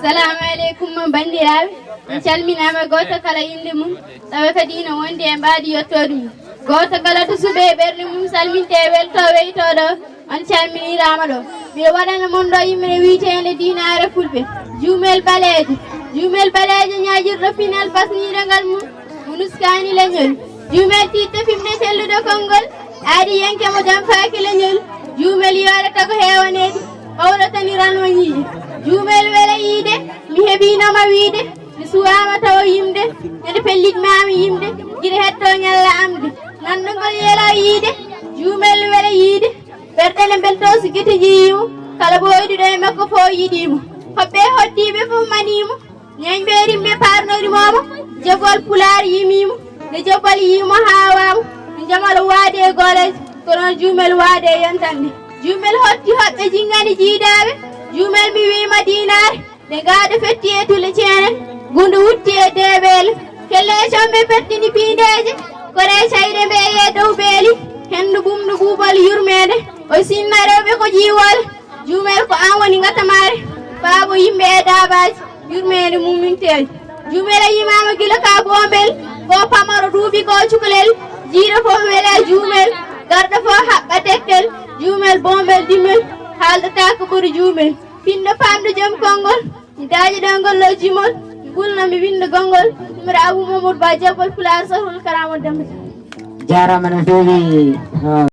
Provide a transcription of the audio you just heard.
Assalamu alaikum bandiraɓe. Mi calminama goto kala inde mum tawa kadi ina wondi e mbaadi yettoode mum. Goto kala to suɓe e ɓerde mum salminte welto weytoɗo on calminirama ɗo. Mbiɗo waɗana mon ɗo yimre wiitende dinare fulɓe jumel baleejo. Jumel baleejo ñaajirɗo pinal basniɗo ngal mum munuskani leñol. Jumel tiɗɗo fimde selluɗo konngol aadi yenke mo jam faaki leñol. Jumel yoɗata ko heewaneede ɓawɗotaniran mo ñiiƴe. Jumel wele yiide mi heɓinoma wiide mi suwama taw yimde ene pellitmami yimde jiɗa hetto ñalla amde nandugol yelo yiide. Jumel wele yiide ɓerɗene belto so guite jeyimo kala ɓoyɗiɗo e makko fo yiɗimo. hoɓɓe hoddiɓe fof manimo ñañɓe rimɓe parnorimomo. jogol pulaar yimimo nde jogol yimo ha wamo no jamal waade e goleje kono jumel waade e yontande. Jumel hotti hoɓɓe jingani jiidaɓe. Jumel mi wi madinare nde gaɗo fetti e tule ceenen gundu wutti e deɓele kelle comɓe pettini pindeje kore sayde mbe ye dow beeli hendu ɓumdu ɓuuɓol yurmede o sinna rewɓe ko jiiwole. Jumel ko an woni gatamare faabo yimɓe e daabaji yurmede muminteje. Jumel a yimama gila ka bombel ko pamaro duuɓi ko cukalel jiiɗo fof wele jumel garɗo fof haɓɓa tekkel. Jumel bombel dimmel haaldata ko ɓuri jumel pinɗo famɗo joom konngol mi daaji ɗo ngollo jimol mi ɓulno mi winda gongol numéro Abou Mamadou Ba jabbal Pulaar sahul karamo dembe jarama no feewi